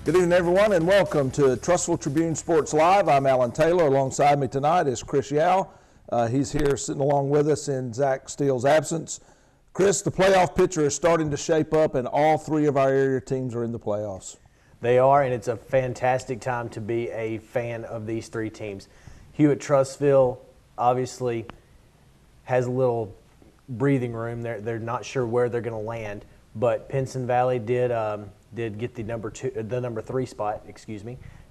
Good evening, everyone, and welcome to Trussville Tribune Sports Live. I'm Alan Taylor. Alongside me tonight is Chris Yao. He's here sitting along with us in Zach Steele's absence. Chris, the playoff picture is starting to shape up, and all three of our area teams are in the playoffs. They are, and it's a fantastic time to be a fan of these three teams. Hewiit-Trussville obviously has a little breathing room. They're not sure where they're going to land, but Pinson Valley did get the number 3 spot,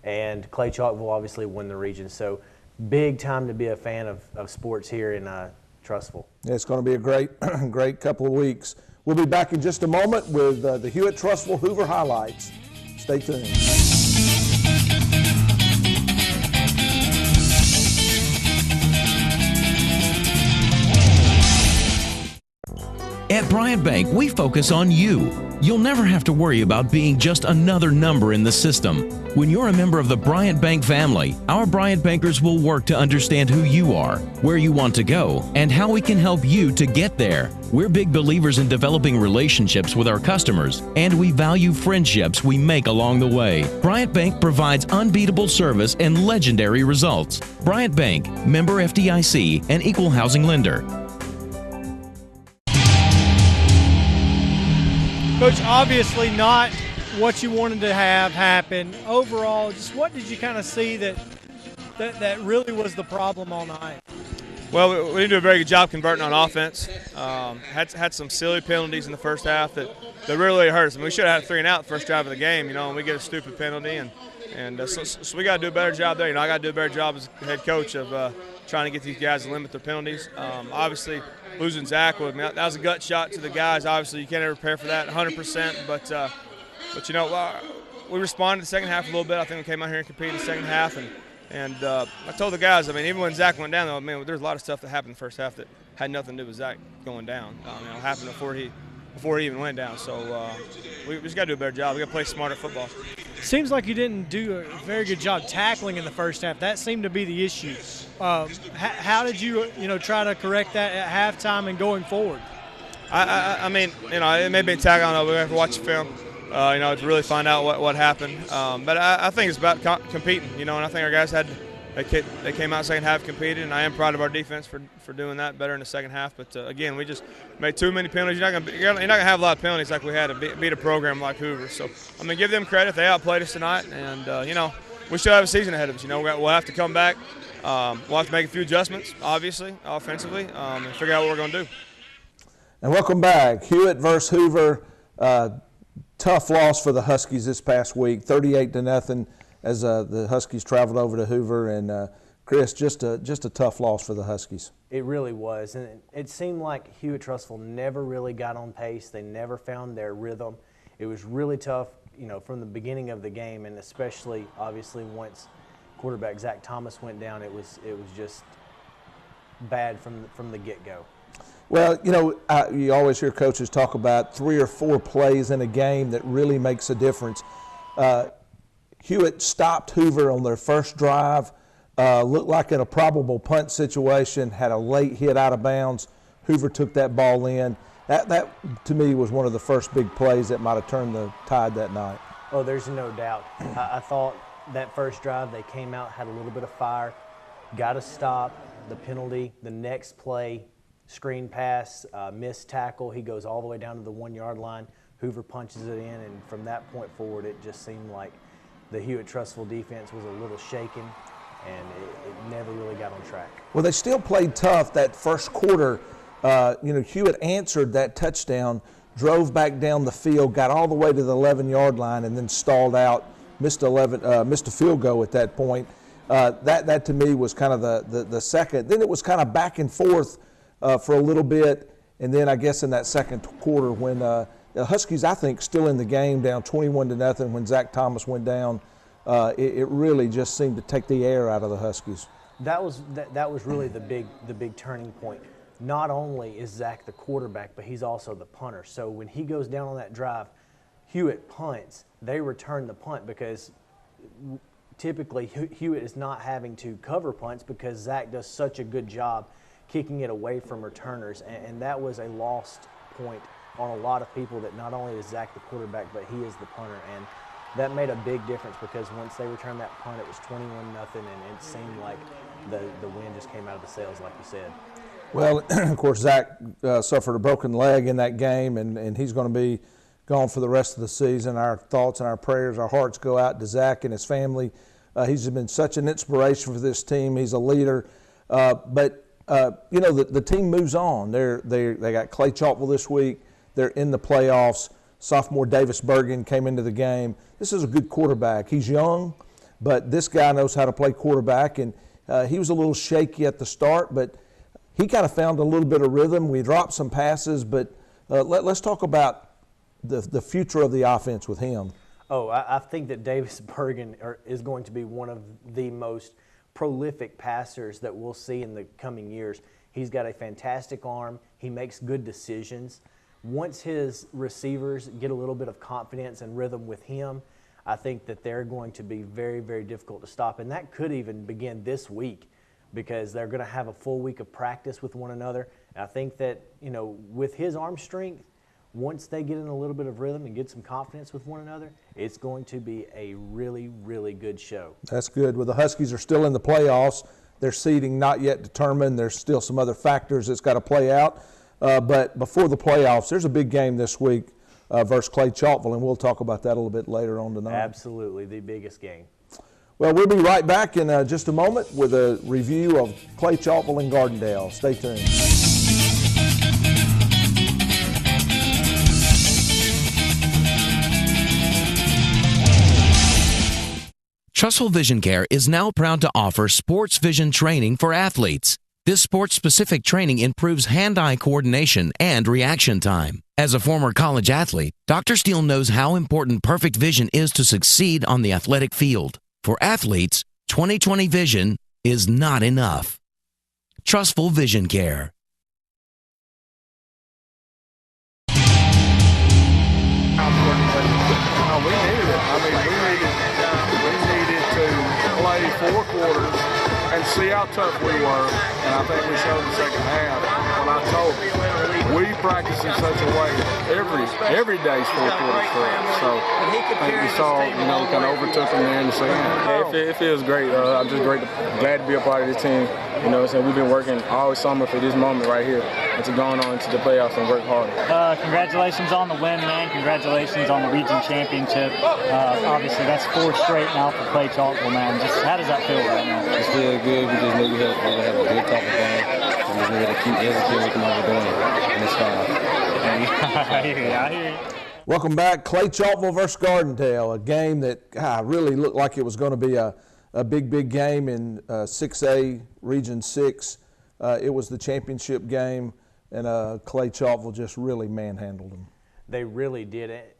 and Clay-Chalkville obviously won the region. So big time to be a fan of sports here in Trussville. Yeah, it's going to be a great couple of weeks. We'll be back in just a moment with the Hewiit-Trussville Hoover highlights. Stay tuned. At Bryant Bank, we focus on you. You'll never have to worry about being just another number in the system. When you're a member of the Bryant Bank family, our Bryant Bankers will work to understand who you are, where you want to go, and how we can help you to get there. We're big believers in developing relationships with our customers, and we value friendships we make along the way. Bryant Bank provides unbeatable service and legendary results. Bryant Bank, member FDIC, and equal housing lender. Coach, obviously not what you wanted to have happen. Overall, just what did you kind of see that really was the problem all night? Well, we didn't do a very good job converting on offense. Had some silly penalties in the first half that really hurt us. I mean, we should have had a 3-and-out the first drive of the game, and we get a stupid penalty. So we got to do a better job there. I got to do a better job as head coach of trying to get these guys to limit their penalties. Obviously, losing Zach, that was a gut shot to the guys. Obviously, you can't ever prepare for that 100%. But we responded the second half a little bit. I think we came out here and competed in the second half. And I told the guys, even when Zach went down, there's a lot of stuff that happened in the first half that had nothing to do with Zach going down. It happened before he even went down. So we just got to do a better job. We got to play smarter football. Seems like you didn't do a very good job tackling in the first half. That seemed to be the issue. How did you try to correct that at halftime and going forward? It may be a tackle. I don't know. We have to watch the film, to really find out what happened. But I think it's about competing, and I think our guys they came out second half, competed, and I am proud of our defense for doing that better in the second half. But again, we just made too many penalties. You're not gonna have a lot of penalties like we had to beat a program like Hoover. So I'm gonna give them credit. They outplayed us tonight, and we still have a season ahead of us. We'll have to come back. We'll have to make a few adjustments, obviously, offensively, and figure out what we're gonna do. And welcome back. Hewiit versus Hoover. Tough loss for the Huskies this past week, 38-0. As the Huskies traveled over to Hoover, and Chris, just a tough loss for the Huskies. It really was, and it seemed like Hewiit-Trussville never really got on pace. They never found their rhythm. It was really tough, from the beginning of the game, and especially, obviously, once quarterback Zach Thomas went down, it was just bad from the get-go. Well, you always hear coaches talk about 3 or 4 plays in a game that really makes a difference. Hewiit stopped Hoover on their first drive, looked like in a probable punt situation, had a late hit out of bounds. Hoover took that ball in. That to me, was one of the first big plays that might have turned the tide that night. Oh, there's no doubt. I thought that first drive they came out, had a little bit of fire, got a stop, the penalty, the next play, screen pass, missed tackle. He goes all the way down to the 1-yard line. Hoover punches it in, and from that point forward, it just seemed like the Hewiit-Trussville defense was a little shaken, and it never really got on track. Well, they still played tough that first quarter. Hewiit answered that touchdown, drove back down the field, got all the way to the 11-yard line, and then stalled out, missed a field goal at that point. That to me was kind of the second. Then it was kind of back and forth for a little bit, and then I guess in that second quarter when the Huskies, I think, still in the game, down 21-0 when Zach Thomas went down. It really just seemed to take the air out of the Huskies. That was really the big turning point. Not only is Zach the quarterback, but he's also the punter. So when he goes down on that drive, Hewiit punts. They return the punt because typically Hewiit is not having to cover punts because Zach does such a good job kicking it away from returners, and that was a lost point on a lot of people, that not only is Zach the quarterback, but he is the punter. And that made a big difference because once they returned that punt, it was 21-0, and it seemed like the wind just came out of the sails, like you said. Well, of course, Zach suffered a broken leg in that game, and he's going to be gone for the rest of the season. Our thoughts and our prayers, our hearts go out to Zach and his family. He's been such an inspiration for this team. He's a leader. But the team moves on. They got Clay-Chalkville this week. They're in the playoffs. Sophomore Davis Bergen came into the game. This is a good quarterback. He's young, but this guy knows how to play quarterback. And he was a little shaky at the start, but he kind of found a little bit of rhythm. We dropped some passes, but let's talk about the future of the offense with him. Oh, I think that Davis Bergen is going to be one of the most prolific passers that we'll see in the coming years. He's got a fantastic arm. He makes good decisions. Once his receivers get a little bit of confidence and rhythm with him, I think that they're going to be very, very difficult to stop. And that could even begin this week because they're going to have a full week of practice with one another. And I think that, with his arm strength, once they get in a little bit of rhythm and get some confidence with one another, it's going to be a really, really good show. That's good. Well, the Huskies are still in the playoffs. Their seeding not yet determined. There's still some other factors that's got to play out. But before the playoffs, there's a big game this week versus Clay-Chalkville, and we'll talk about that a little bit later on tonight. Absolutely, the biggest game. Well, we'll be right back in just a moment with a review of Clay-Chalkville and Gardendale. Stay tuned. Trussville Vision Care is now proud to offer sports vision training for athletes. This sports-specific training improves hand-eye coordination and reaction time. As a former college athlete, Dr. Steele knows how important perfect vision is to succeed on the athletic field. For athletes, 20/20 vision is not enough. Trussville Vision Care. We needed it. I mean, we needed to play 4 quarters and see how tough we were, and I think we showed the second half. When I told them, we practice in such a way every day's 4 quarters for us. So I think we saw, kind of overtook them there in the second half. It feels great. I'm just glad to be a part of this team. So we've been working all summer for this moment right here, and to go on into the playoffs and work hard. Congratulations on the win, man. Congratulations on the region championship. Obviously, that's 4 straight now for Clay-Chalkville, man. Just how does that feel right now? It's feeling good. We just knew we had a good couple games. We just knew to keep executing what we're doing, and it's fine. I hear you. Welcome back. Clay-Chalkville versus Gardendale, a game that really looked like it was going to be a big game in 6A, Region 6. It was the championship game, and Clay-Chalkville just really manhandled them. They really did it.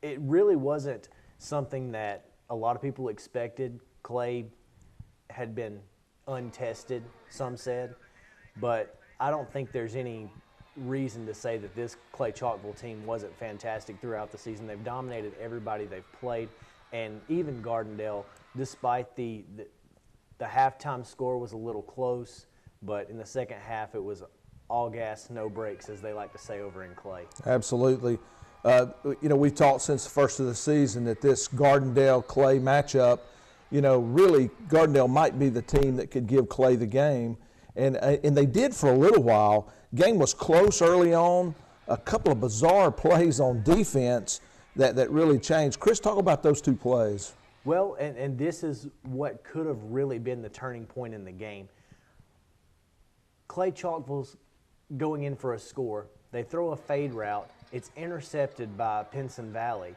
It really wasn't something that a lot of people expected. Clay had been untested, some said, but I don't think there's any reason to say that this Clay-Chalkville team wasn't fantastic throughout the season. They've dominated everybody they've played, and even Gardendale, despite the halftime score was a little close, but in the second half it was all gas, no brakes, as they like to say over in Clay. Absolutely. We've talked since the first of the season that this Gardendale-Clay matchup, really Gardendale might be the team that could give Clay the game, and they did for a little while. Game was close early on, a couple of bizarre plays on defense that really changed. Chris, talk about those 2 plays. Well, and this is what could have really been the turning point in the game. Clay-Chalkville's going in for a score. They throw a fade route. It's intercepted by Pinson Valley.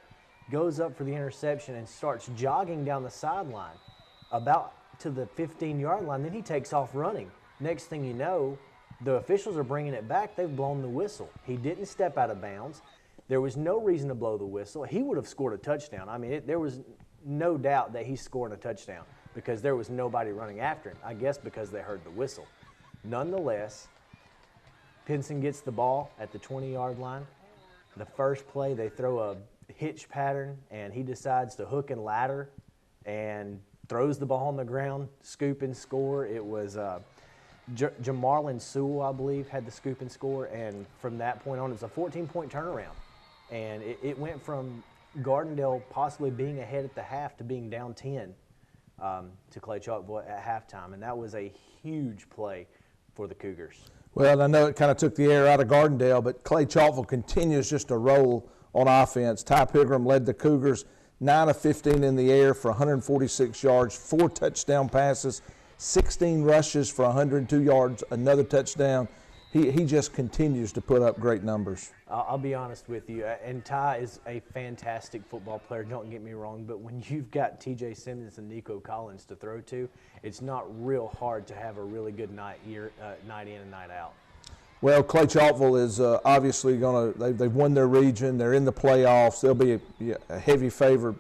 Goes up for the interception and starts jogging down the sideline about to the 15-yard line. Then he takes off running. Next thing you know, the officials are bringing it back. They've blown the whistle. He didn't step out of bounds. There was no reason to blow the whistle. He would have scored a touchdown. I mean, there was no doubt that he scored a touchdown because there was nobody running after him, I guess because they heard the whistle. Nonetheless, Pinson gets the ball at the 20-yard line. The first play, they throw a hitch pattern, and he decides to hook and ladder and throws the ball on the ground, scoop and score. It was Jamarlin Sewell, I believe, had the scoop and score, and from that point on, it's a 14-point turnaround. And it went from Gardendale possibly being ahead at the half to being down 10 to Clay-Chalkville at halftime, and that was a huge play for the Cougars. Well, I know it kind of took the air out of Gardendale, but Clay-Chalkville continues just to roll on offense. Ty Pigram led the Cougars 9 of 15 in the air for 146 yards, 4 touchdown passes, 16 rushes for 102 yards, another touchdown. He just continues to put up great numbers. I'll be honest with you, and Ty is a fantastic football player, don't get me wrong, but when you've got TJ Simmons and Nico Collins to throw to, it's not real hard to have a really good night in and night out. Well, Clay-Chalkville is obviously going to, they've won their region, they're in the playoffs, they'll be a heavy favorite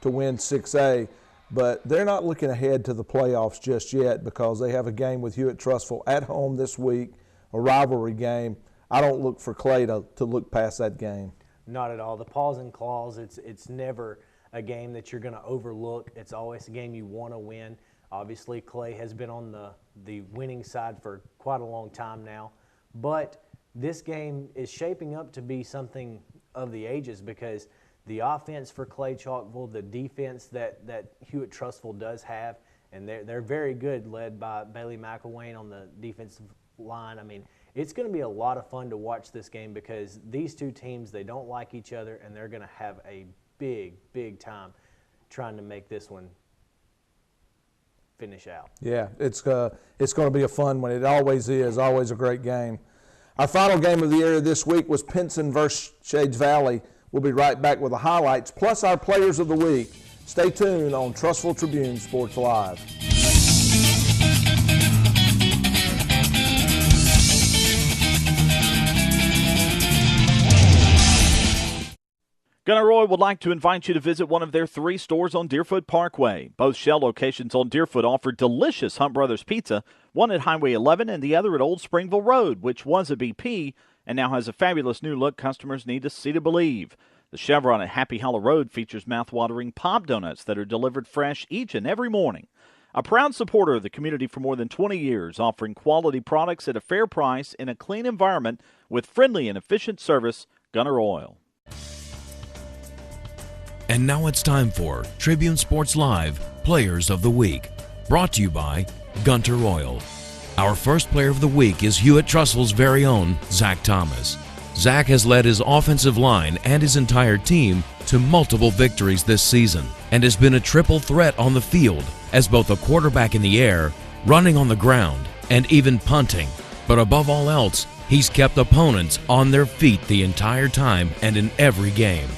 to win 6A, but they're not looking ahead to the playoffs just yet because they have a game with Hewiit-Trussville at home this week, a rivalry game. I don't look for Clay to look past that game. Not at all. The paws and claws, it's never a game that you're going to overlook. It's always a game you want to win. Obviously, Clay has been on the winning side for quite a long time now. But this game is shaping up to be something of the ages because the offense for Clay-Chalkville, the defense that Hewiit-Trussville does have, and they're very good, led by Bailey McElwain on the defensive line. I mean, it's going to be a lot of fun to watch this game because these two teams, they don't like each other, and they're going to have a big, big time trying to make this one finish out. Yeah, it's going to be a fun one. It always is, always a great game. Our final game of the area this week was Pinson versus Shades Valley. We'll be right back with the highlights, plus our players of the week. Stay tuned on Trussville Tribune Sports Live. Gunnar Oil would like to invite you to visit one of their 3 stores on Deerfoot Parkway. Both Shell locations on Deerfoot offer delicious Hunt Brothers pizza, one at Highway 11 and the other at Old Springville Road, which was a BP and now has a fabulous new look customers need to see to believe. The Chevron at Happy Hollow Road features mouth-watering pop donuts that are delivered fresh each and every morning. A proud supporter of the community for more than 20 years, offering quality products at a fair price in a clean environment with friendly and efficient service, Gunnar Oil. And now it's time for Tribune Sports Live Players of the Week, brought to you by Gunter Oil. Our first player of the week is Hewiit-Trussville's very own Zach Thomas. Zach has led his offensive line and his entire team to multiple victories this season and has been a triple threat on the field as both a quarterback in the air, running on the ground, and even punting. But above all else, he's kept opponents on their feet the entire time and in every game.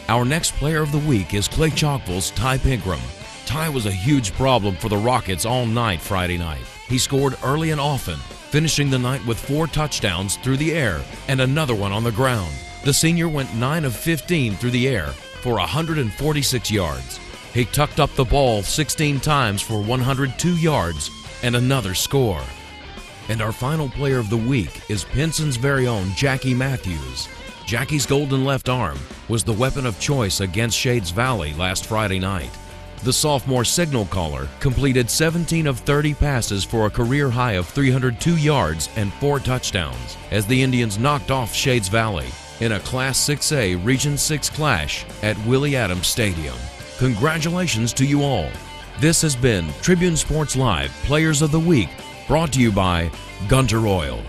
Our next player of the week is Clay-Chalkville's Ty Pigram. Ty was a huge problem for the Rockets all night Friday night. He scored early and often, finishing the night with 4 touchdowns through the air and another one on the ground. The senior went 9 of 15 through the air for 146 yards. He tucked up the ball 16 times for 102 yards and another score. And our final player of the week is Pinson's very own Jackie Matthews. Jackie's golden left arm was the weapon of choice against Shades Valley last Friday night. The sophomore signal caller completed 17 of 30 passes for a career high of 302 yards and 4 touchdowns as the Indians knocked off Shades Valley in a Class 6A Region 6 clash at Willie Adams Stadium. Congratulations to you all. This has been Tribune Sports Live Players of the Week, brought to you by Gunter Oil.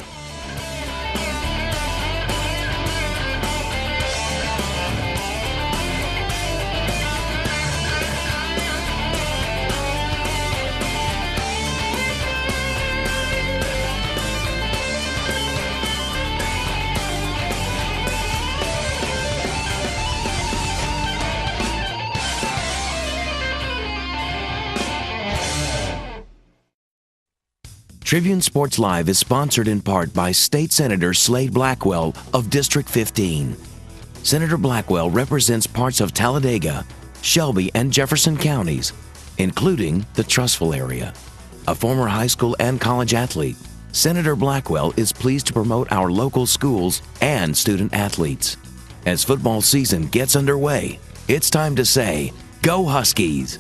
Tribune Sports Live is sponsored in part by State Senator Slade Blackwell of District 15. Senator Blackwell represents parts of Talladega, Shelby, and Jefferson counties, including the Trussville area. A former high school and college athlete, Senator Blackwell is pleased to promote our local schools and student athletes. As football season gets underway, it's time to say, Go Huskies,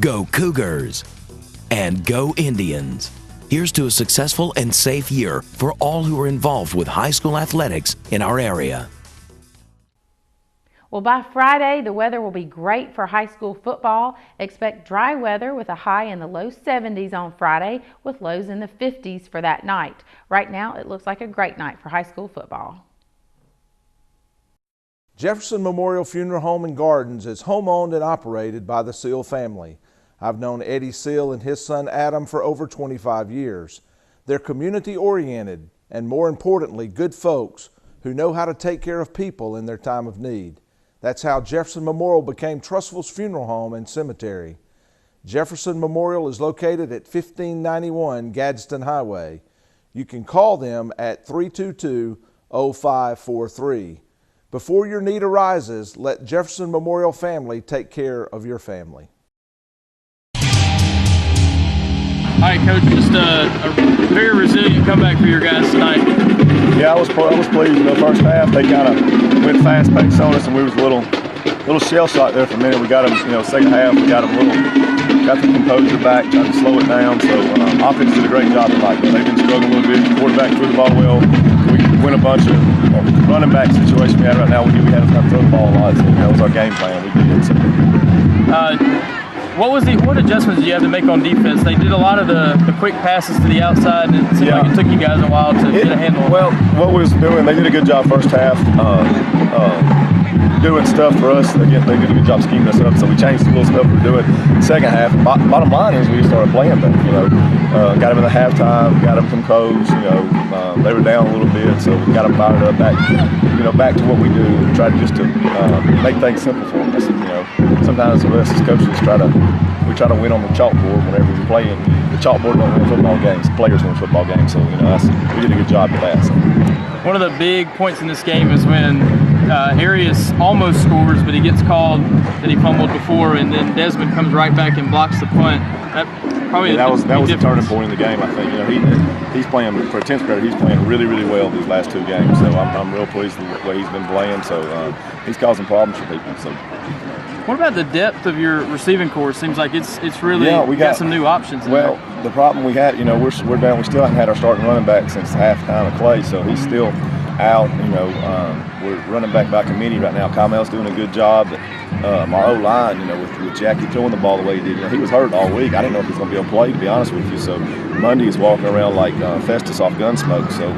Go Cougars, and Go Indians. Here's to a successful and safe year for all who are involved with high school athletics in our area. Well, by Friday, the weather will be great for high school football. Expect dry weather with a high in the low 70s on Friday with lows in the 50s for that night. Right now, it looks like a great night for high school football. Jefferson Memorial Funeral Home and Gardens is home-owned and operated by the Seal family. I've known Eddie Seal and his son Adam for over 25 years. They're community-oriented and, more importantly, good folks who know how to take care of people in their time of need. That's how Jefferson Memorial became Trustful's funeral home and cemetery. Jefferson Memorial is located at 1591 Gadsden Highway. You can call them at 322-0543. Before your need arises, let Jefferson Memorial family take care of your family. All right, Coach, just a very resilient comeback for your guys tonight. Yeah, I was pleased. First half they kind of went fast pace on us, and we was a little shell shocked there for a minute. We got them, second half we got them got the composure back, tried to slow it down. So offense did a great job tonight. They've been struggling a little bit. The quarterback threw the ball well. We win a bunch of running back situation we had right now. We knew we had to throw the ball a lot, so that was our game plan. We did. So. What adjustments did you have to make on defense? They did a lot of the quick passes to the outside, and it seemed like it took you guys a while to get a handle on it. Well, what we was doing, they did a good job first half doing stuff for us. Again, they did a good job scheming us up, so we changed the little stuff we're doing. Second half, bottom line is we just started playing better. Got them in the halftime, got them composed. They were down a little bit, so we got them fired up back to what we do. And tried just to make things simple for them. Sometimes us as coaches try to win on the chalkboard whenever we're playing. The chalkboard don't win football games. The players win football games. So we did a good job of that. So. One of the big points in this game is when Arias almost scores, but he gets called that he fumbled before, and then Desmond comes right back and blocks the punt. That was a turning point in the game. I think he's playing for a 10th grader. He's playing really, really well these last two games. So I'm real pleased with the way he's been playing. So he's causing problems for people. So. What about the depth of your receiving corps? Seems like it's really we got some new options. Well, the problem we had, we're down. We still haven't had our starting running back since halftime of Clay, so he's still out. We're running back by committee right now. Kymel's doing a good job. Our O-line, with Jackie throwing the ball the way he did, he was hurt all week. I didn't know if he was going to be able to play, to be honest with you. So Monday he's walking around like Festus off Gunsmoke. So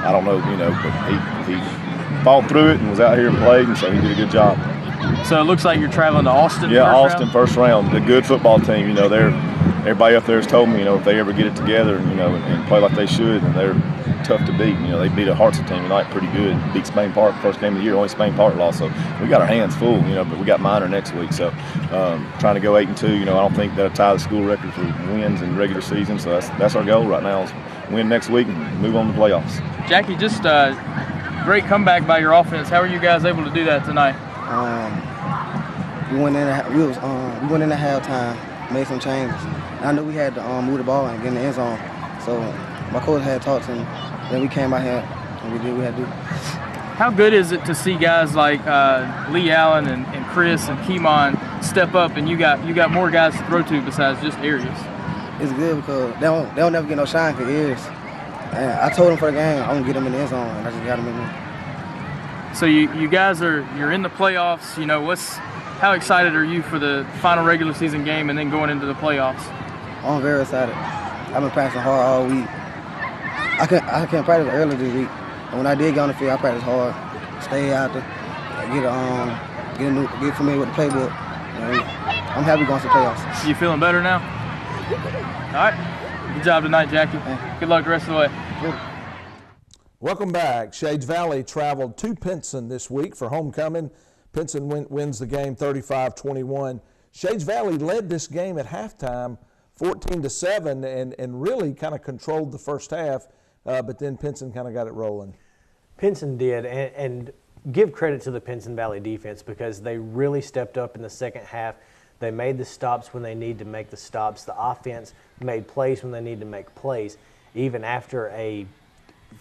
I don't know, but he fought through it and was out here and played, and so he did a good job. So it looks like you're traveling to Austin. Yeah, Austin first round. The good football team. Everybody up there has told me, if they ever get it together, and play like they should, and they're tough to beat. They beat a Hartsel team tonight pretty good. Beat Spain Park first game of the year. Only Spain Park lost, so we got our hands full. But we got Minor next week, so trying to go 8-2. I don't think that'll tie the school record for wins in regular season. So that's our goal right now is win next week and move on to the playoffs. Jackie, just great comeback by your offense. How were you guys able to do that tonight? We went in at halftime, made some changes. I knew we had to move the ball and get in the end zone. So my coach had talked to him. Then we came out here and we did what we had to do. How good is it to see guys like Lee Allen and Chris and Keemon step up, and you got more guys to throw to besides just Arias? It's good because they'll never get no shine for Arias. And I told them for the game, I'm gonna get them in the end zone, and I just got them in there. So you guys you're in the playoffs. How excited are you for the final regular season game and then going into the playoffs? I'm very excited. I've been practicing hard all week. I can't practice early this week. And when I did get on the field, I practiced hard. Stay out there, get familiar with the playbook. I'm happy going to the playoffs. You feeling better now? All right. Good job tonight, Jackie. Good luck the rest of the way. Good. Welcome back. Shades Valley traveled to Pinson this week for homecoming. Pinson wins the game 35-21. Shades Valley led this game at halftime 14-7 and really kind of controlled the first half, but then Pinson kind of got it rolling. Pinson did, and give credit to the Pinson Valley defense because they really stepped up in the second half. They made the stops when they needed to make the stops. The offense made plays when they needed to make plays. Even after a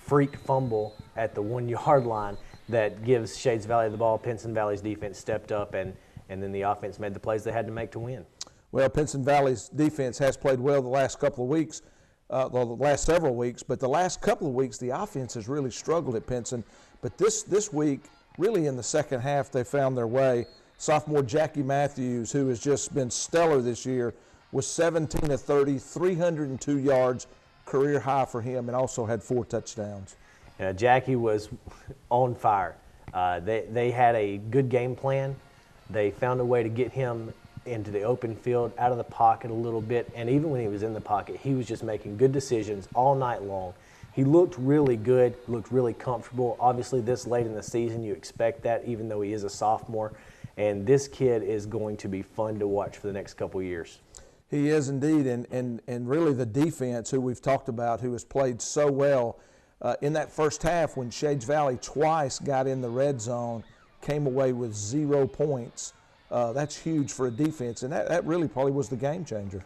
freak fumble at the 1-yard line that gives Shades Valley the ball, Pinson Valley's defense stepped up, and then the offense made the plays they had to make to win. Well, Pinson Valley's defense has played well the last couple of weeks, the last several weeks, but the last couple of weeks the offense has really struggled at Pinson. But this week really in the second half they found their way. Sophomore Jackie Matthews, who has just been stellar this year, was 17 of 30, 302 yards, career high for him, and also had 4 touchdowns. Jackie was on fire. They had a good game plan. They found a way to get him into the open field, out of the pocket a little bit, and even when he was in the pocket, he was just making good decisions all night long. He looked really good, looked really comfortable. Obviously, this late in the season, you expect that, even though he is a sophomore, and this kid is going to be fun to watch for the next couple of years. He is indeed, and really the defense, who we've talked about, who has played so well in that first half when Shades Valley twice got in the red zone, came away with 0 points. That's huge for a defense, and that really probably was the game changer.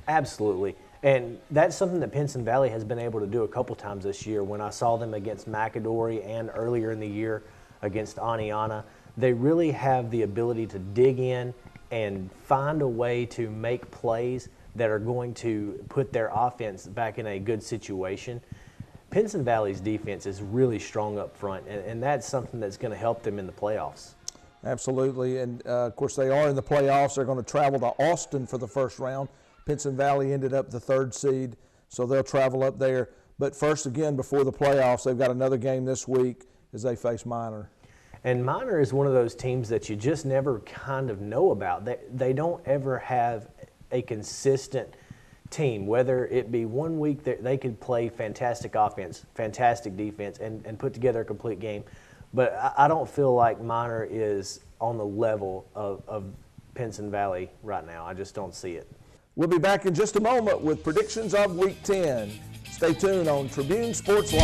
Absolutely, and that's something that Pinson Valley has been able to do a couple times this year. When I saw them against McAdory and earlier in the year against Aniana, they really have the ability to dig in and find a way to make plays that are going to put their offense back in a good situation. Pinson Valley's defense is really strong up front, and that's something that's going to help them in the playoffs. Absolutely, and of course they are in the playoffs. They're going to travel to Austin for the first round. Pinson Valley ended up the 3rd seed, so they'll travel up there. But first, again, before the playoffs, they've got another game this week as they face Minor. And Minor is one of those teams that you just never kind of know about. They don't ever have a consistent team, whether it be one week that they could play fantastic offense, fantastic defense, and put together a complete game. But I don't feel like Minor is on the level of Pinson Valley right now. I just don't see it. We'll be back in just a moment with predictions of Week 10. Stay tuned on Tribune Sports Live.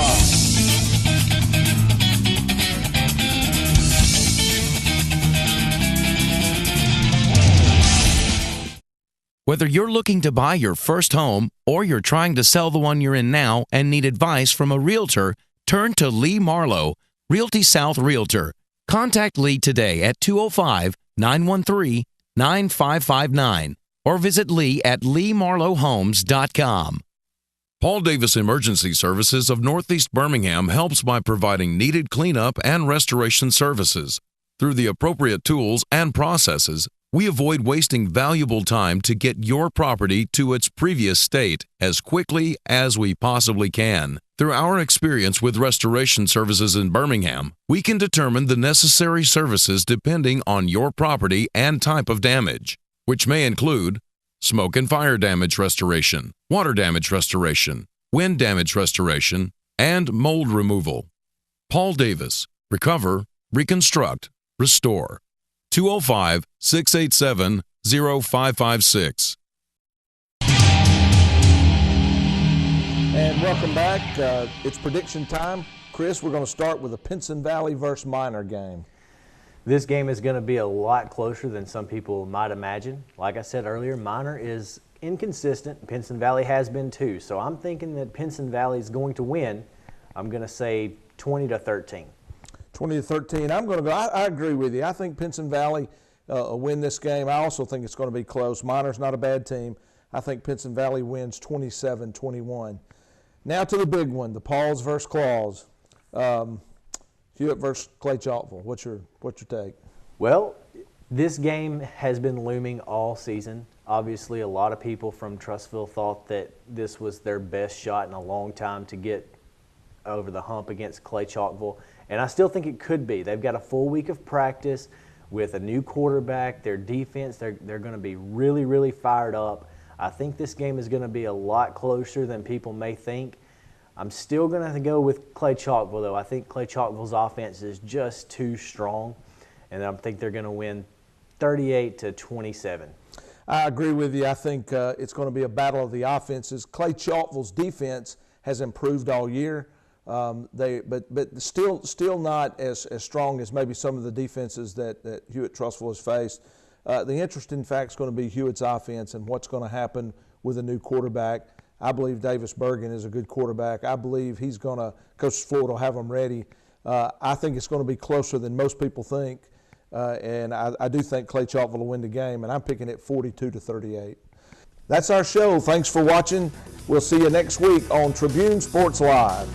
Whether you're looking to buy your first home or you're trying to sell the one you're in now and need advice from a realtor, turn to Lee Marlowe, Realty South Realtor. Contact Lee today at 205-913-9559 or visit Lee at leemarlowehomes.com. Paul Davis Emergency Services of Northeast Birmingham helps by providing needed cleanup and restoration services. Through the appropriate tools and processes, we avoid wasting valuable time to get your property to its previous state as quickly as we possibly can. Through our experience with restoration services in Birmingham, we can determine the necessary services depending on your property and type of damage, which may include smoke and fire damage restoration, water damage restoration, wind damage restoration, and mold removal. Paul Davis, Recover, Reconstruct, Restore. 205-687-0556. And welcome back. It's prediction time. Chris, we're going to start with a Pinson Valley versus Minor game. This game is going to be a lot closer than some people might imagine. Like I said earlier, Minor is inconsistent. Pinson Valley has been too. So I'm thinking that Pinson Valley is going to win. I'm going to say 20-13. 20-13. I'm going to go. I agree with you. I think Pinson Valley will win this game. I also think it's going to be close. Minor's not a bad team. I think Pinson Valley wins 27-21. Now to the big one, the Paws versus Claws. Hewiit versus Clay-Chalkville. What's your take? Well, this game has been looming all season. Obviously, a lot of people from Trussville thought that this was their best shot in a long time to get over the hump against Clay-Chalkville. And I still think it could be. They've got a full week of practice with a new quarterback. Their defense, they're going to be really, really fired up. I think this game is going to be a lot closer than people may think. I'm still going to go with Clay-Chalkville, though. I think Clay-Chalkville's offense is just too strong, and I think they're going to win 38-27. I agree with you. I think it's going to be a battle of the offenses. Clay-Chalkville's defense has improved all year. But still not as strong as maybe some of the defenses that Hewitt-Trussville has faced. The interesting fact is going to be Hewitt's offense and what's going to happen with a new quarterback. I believe Davis Bergen is a good quarterback. I believe he's going to – Coach Floyd will have them ready. I think it's going to be closer than most people think, and I do think Clay-Chalkville will win the game, and I'm picking it 42-38. That's our show. Thanks for watching. We'll see you next week on Tribune Sports Live.